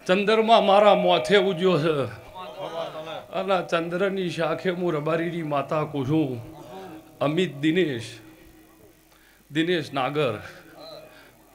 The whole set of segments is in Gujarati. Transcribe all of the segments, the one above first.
ચંદ્રમાં મારા મોથે ઉજ્યો છે અને ચંદ્રની શાખે હું રબારીની માતા કુછું. અમિત દિનેશ નાગર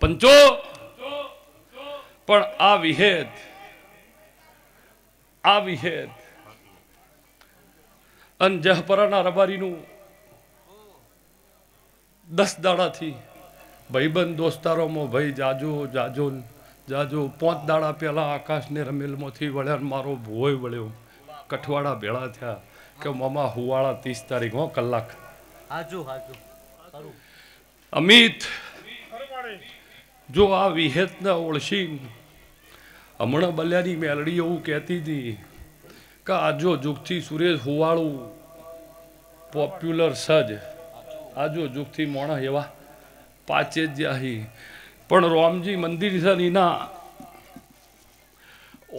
પંચો. પણ આ વિહેદ અને જહપરાના રબારીનું 10 દાડાથી ભાઈબંધ દોસ્તારોમાં ભાઈ જાજો 5 દાડા પહેલા આકાશને રમેલમાંથી વળ્યા. મારો ભોય વળ્યો, કઠવાડા ભેળા થયા કે મામા હુવાળા 30 તારીખ હો કલાક. અમિત જો આ વિહેતના ઓળશી હમણાં બલ્યાની મેલડી એવું કહેતી હતી કે આજો જુગથી સુરેશ હુવાળું પોપ્યુલર સજ આજો જુગથી મોણા એવા પાચે જ જાહી. પણ રામજી મંદિર છે એના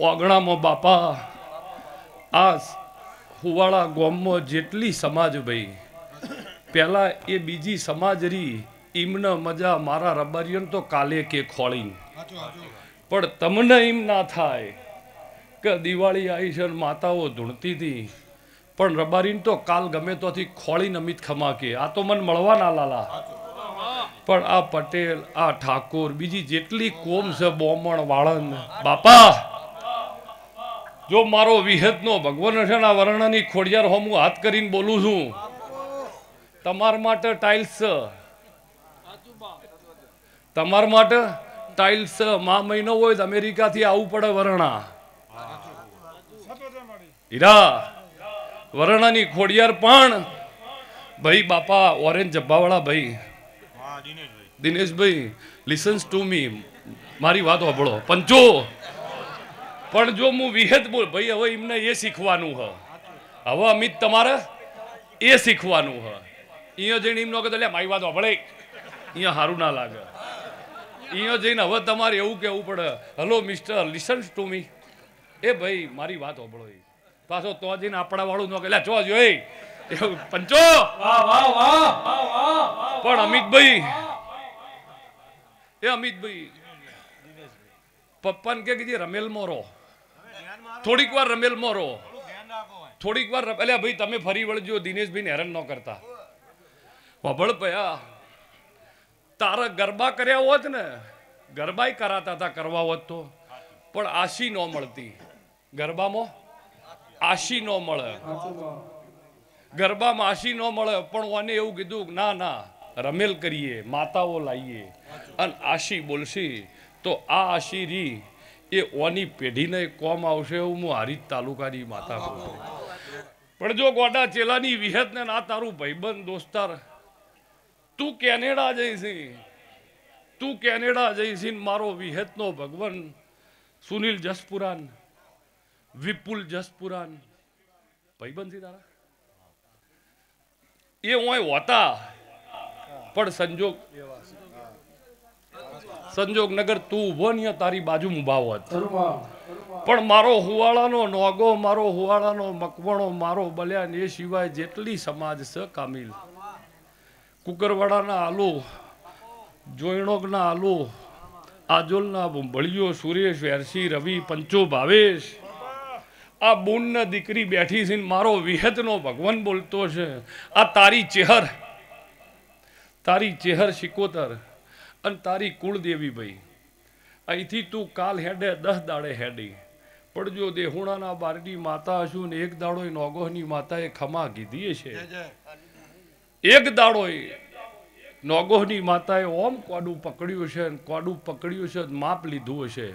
ઓગણામાં બાપા આ હુવાળા ગામમાં જેટલી સમાજ ભાઈ પહેલા એ બીજી સમાજ રી એમને મજા મારા રબારીઓને તો કાલે કે ખોળી. પણ તમને એમ ના થાય કે દિવાળી આવી છે માતાઓ ધૂણતી હતી પણ રબારીને તો કાલ ગમે તોથી ખોળીને અમિત ખમા કે આ તો મને મળવા ના લાલા. પણ આ પટેલ આ ઠાકોર બીજી જેટલી કોમ છે બોમણ વાળંદ બાપા જો મારો વિહેતનો ભગવાન છે ને આ વર્ણની ખોડિયાર હું હાથ કરીને બોલું છું. તમાર માટે ટાઇલ્સ છે, તમાર માટે ટાઇલ્સ મા મહિનો હોય તો અમેરિકાથી આવવું પડે વરણા હીરા વરણાની ખોડિયાર. પણ ભાઈ બાપા ઓરેન્જ જબ્બાવાળા ભાઈ દિનેશભાઈ લિસન્સ ટુ મી, મારી વાત સાંભળો પંચો. પણ જો હું વિહેત બોલ ભાઈ હવે એમને એ શીખવાનું હ. હવે અમિત તમારે એ શીખવાનું હ. અહીંયા જઈને એમનો કહેતો મારી વાત સાંભળે અહીંયા સારું ના લાગે. અહીંયા જઈને હવે તમારે એવું કહેવું પડે hello mister listens to me. એ ભાઈ મારી વાત સાંભળો. પાછો તો જઈને આપણા વાળું ન કે ચો જોઈ એવું પંચો. પણ અમિતભાઈ પપ્પાને કે રમેલ મોરો થોડીક વાર રમેલ મોરો થોડીક વાર એટલે ભાઈ તમે ફરી વળજો દિનેશભાઈ હેરાન ન કરતા. વભળ પયા તારા ગરબા કર્યા હોત ને ગરબાય કરાતા હતા કરવા હોત તો પણ આશી ન મળતી. ગરબામાં આશી ન મળે, ગરબામાં આશી ન મળે. પણ ઓને એવું કીધું ના રમેલ કરીએ માતાઓ લાવીએ અને આશી બોલશી તો આ આશી રી એ ઓની પેઢીને કોમ આવશે એવું હું હારીજ તાલુકાની માતા કહું. પણ જો ગોડા ચેલાની વિહેત ને ના તારું ભાઈબંધ દોસ્તાર તું કેનેડા જઈશી મારો વિહેતનો ભગવાન સુનિલ જસપુરાન વિપુલ જસપુરાન ભાઈબંધ તારા એ ઓય હોતા પણ સંજોગ નગર તું ઉભો ને તારી બાજુ ઉભા હોત. પણ મારો હુવાળાનો નોગો મારો હુવાળાનો મકવણો મારો બલ્યાન એ સિવાય જેટલી સમાજ છે કામિલ કુકરવાડાના આલુ જોઈણોગના આલુ આજોલના ભળિયો સુરેશ વેરસી રવિ પંચો ભાવેશ આ બૂનના દીકરી બેઠી છે મારો વિહેતનો ભગવાન બોલતો છે. આ તારી ચેહર શિકોતર અને તારી કુળદેવી ભાઈ અહીંથી તું કાલ હેડે 10 દાડે હેડી. પણ જો દેહુણાના બારની માતા હશું ને એક દાડો નોગોહની માતાએ ખમા કીધી છે. એક દાડો નોગોહની માતાએ ઓમ કોડું પકડ્યું છે માપ લીધું હશે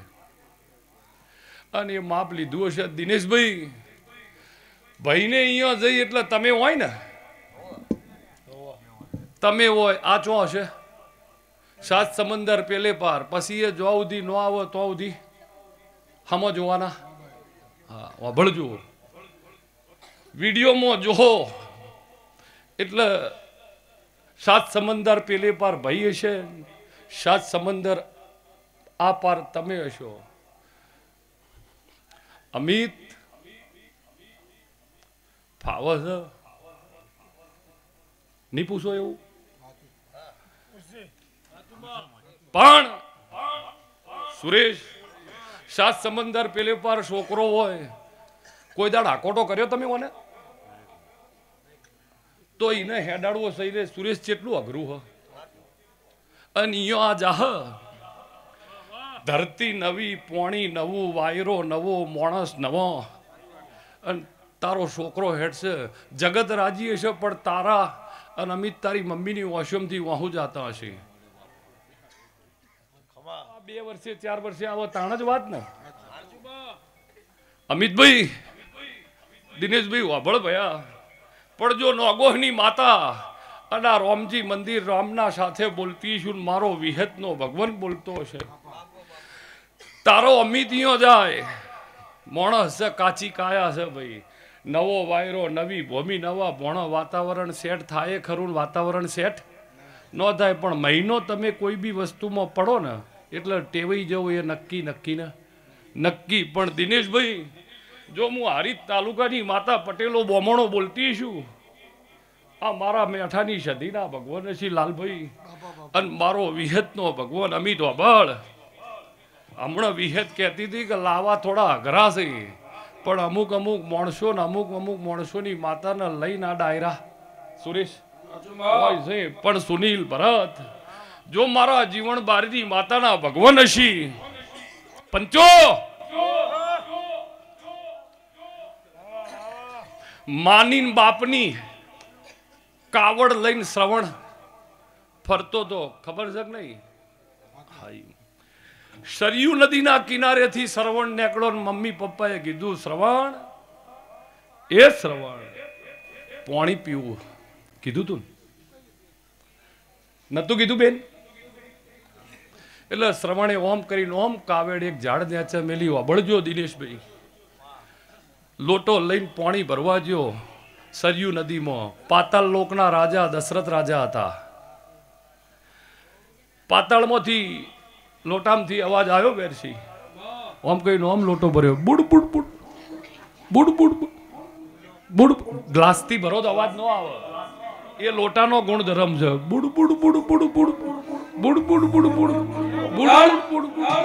અને એ માપ લીધું હશે. દિનેશભાઈ ભાઈને અહીંયા જઈ એટલે તમે હોય ને તમે હોય આ ચો હશે 7 સમંદર પેલે પાર પછી એ જો સુધી ન આવો તો સુધી હમો જોવાના. હા વાભળજો વિડીયોમાં જોહો એટલે 7 સમંદર પેલે પાર ભાઈ હશે 7 સમંદર આ પાર તમે હશો. અમિત ફાવે છે નહીં પૂછો એવું. પણ સુરેશ સાત સમંદર પેલે પાર છોકરો હોય, કોઈ દાડ આકોટો કર્યો તમે મને? તો એને હેડાડવો સહીને સુરેશ કેટલું અઘરું હ. અને ઈયો આ જાહ ધરતી નવી, પોણી નવું, વાયરો નવો, માણસ નવો, અને તારો છોકરો હેડશે. જગત રાજી હશે પણ તારા અને અમિત તારી મમ્મીની વોશરૂમથી વાહુ જાતા હશે. 2 વર્ષે 4 વર્ષે આવો તાણ જ વાત ને. અમિતભાઈ, દિનેશભાઈ વાભળ ભયા, પણ જો નોગોહની માતા અને આ રામજી મંદિર રામના સાથે બોલતી છું, મારો વિહતનો ભગવાન બોલતો હશે, તારો અમિતિયો જાય માણસ છે, કાચી કાયા છે ભાઈ. નવો વાયરો, નવી ભૂમિ, નવા ભોણો, વાતાવરણ સેટ થાય ખરું, વાતાવરણ સેટ ન થાય પણ મહિનો તમે કોઈ બી વસ્તુમાં પડો ને એટલે ટેવાઈ જવું એ નક્કી નક્કી ને નક્કી. પણ દિનેશભાઈ, જો હું હારીજ તાલુકાની માતા પટેલો બોમણો બોલતી છું, આ મારા મેઠાની સદીના ભગવાન શ્રી લાલભાઈ અને મારો વિહતનો ભગવાન અમિત વાબળ. હમણાં વિહત કહેતી હતી કે લાવા થોડા અઘરા છે, પણ અમુક અમુક માણસો ને અમુક માણસોની માતાને લઈને આ ડાયરા સુરેશ હોય છે. પણ સુનિલ ભરત, જો મારા જીવન બારીની માતાના ભગવાન હશી પંચો માની બાપની કાવડ લઈને શ્રવણ ફરતો તો ખબર છે કે નહીં? સરયુ નદીના કિનારેથી શ્રવણ નીકળો, મમ્મી પપ્પાએ કીધું શ્રવણ, એ શ્રવણ પાણી પીવું કીધું તું નતું કીધું બેન? એટલે શ્રવણે ઓમ કરીને ઓમ કાવેડ એક ઝાડ નેચે મેલી વબળજો દિનેશભાઈ, લોટો લઈને પાણી ભરવા ગયો સરયુ નદીમાં. પાતાળ લોકના રાજા દશરથ રાજા હતા. પાતાળમાંથી લોટામાંથી અવાજ આવ્યો બેરસી, ઓમ કહીને ઓમ લોટો ભર્યો, બુડ બુડ બુડ બુડ બુડ બુડ. ગ્લાસથી ભરો તો અવાજ ન આવે, એ લોટાનો ગુણધર્મ છે. બુડ બુડ બુડ બુડ બુડ બુડ બુડ બુડ બુડ બુડ બુડ બુડ.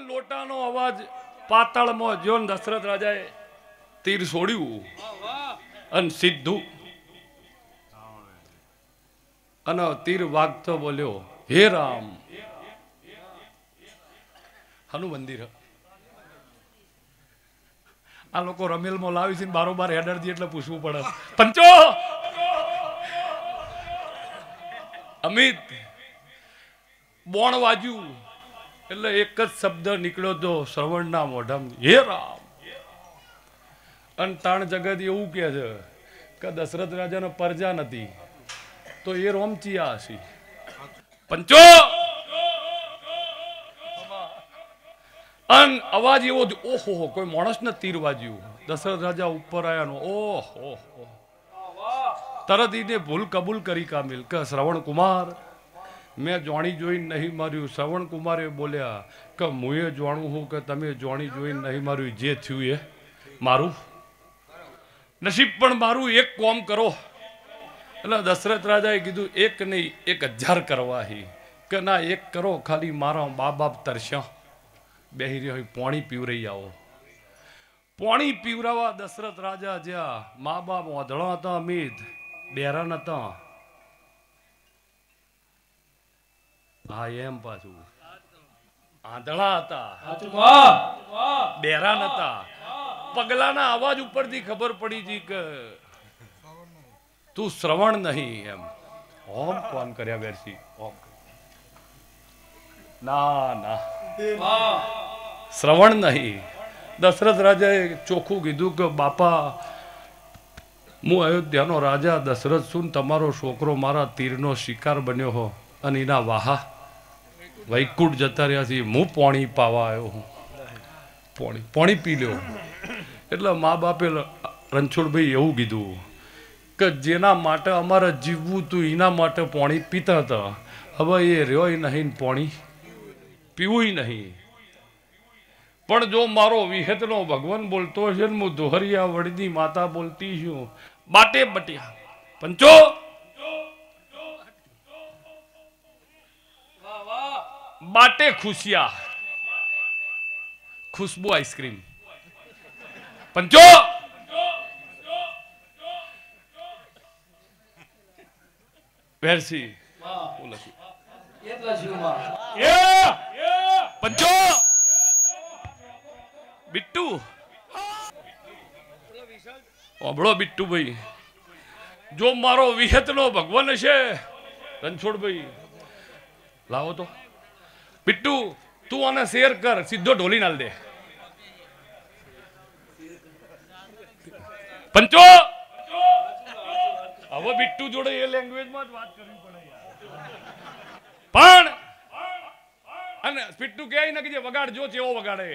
લોટાનો અવાજ પાતાળમાં જો દશરથ રાજાએ તીર છોડ્યું અને સીધું અને તીર વાગતો બોલ્યો, હે રામ. હનું મંદિર આ લોકો રમેલમાં લાવી છે, બારોબાર હેડરજી એટલે પૂછવું પડે. પંચો અમિત બોણ વાજ્યું એટલે એક જ શબ્દ નીકળ્યો તો શ્રવણના મોઢામાં, હે રામ. અને તાણ જગત એવું કહે છે કે દશરથ રાજાનો પરજા નથી તો એ રોમચિયા હશે. પંચો અન અવાજ એવો, ઓહો કોઈ માણસને તીર વાજ્યું. દશરથ રાજા ઉપર આવ્યાનો, ઓહો તરત એને ભૂલ કબૂલ કરી કામિલ કે શ્રવણ કુમાર મેં જોણી જોઈને નહીં માર્યું. શ્રવણ કુમારે બોલ્યા કે હું એ જાણું છું કે તમે જોણી જોઈને નહીં માર્યું, જે થયું એ મારું નસીબ, પણ મારું એક કોમ કરો. એટલે દશરથ રાજાએ કીધું એક નહીં 1000 કરવા હી કે ના એક કરો, ખાલી મારા બા બાપ તરસ્યા બેહી રહ્યો પાણી પીવરાઈ આવો. પાણી પીવરાવા દશરથ રાજા જ્યાં મા બાપ ઓધળા હતા, અમિત બેરા નતા. હા એમ પાછું આંધળા હતા, બેરા નતા. પગલાના અવાજ ઉપરથી ખબર પડી હતી કે તું શ્રવણ નહીં એમ. ઓમ કોણ કર્યા બેરસી? ઓમ ના ના શ્રવણ નહીં. દશરથ રાજાએ ચોખ્ખું કીધું કે બાપા હું અયોધ્યાનો રાજા દશરથ છું, તમારો છોકરો મારા તીરનો શિકાર બન્યો હો અને એના વાહા વૈકુંઠ જતા રહ્યા છે, હું પોણી પાવા આવ્યો હું, પોણી પી લ્યો. એટલે મા બાપે રણછોડભાઈ એવું કીધું કે જેના માટે અમારે જીવવું હતું એના માટે પોણી પીતા હતા, હવે એ રહ્યોય નહીં પોણી પીવું નહીં. પણ જો મારો વિહેતનો ભગવાન બોલતો હશે ને હું દોહરિયા વડની માતા બોલતી છું, બાટે બટ્યા પંચો બાટે ખુશિયા ખુશ્બુ આઈસ્ક્રીમ પંચો વેરસી પંચો બિટ્ટુ ઓબળો બિટ્ટુ ભાઈ, જો મારો વિહતનો ભગવાન છે રણછોડભાઈ લાવો તો બિટ્ટુ તું આને શેર કર, સીધો ઢોલી નાલ દે. પંચો હવે બિટ્ટુ જોડે એ લેંગ્વેજમાં જ વાત કરવી પડે પણ અને બિટ્ટુ કહે ને કે જે વગાડ જો ચેવો વગાડે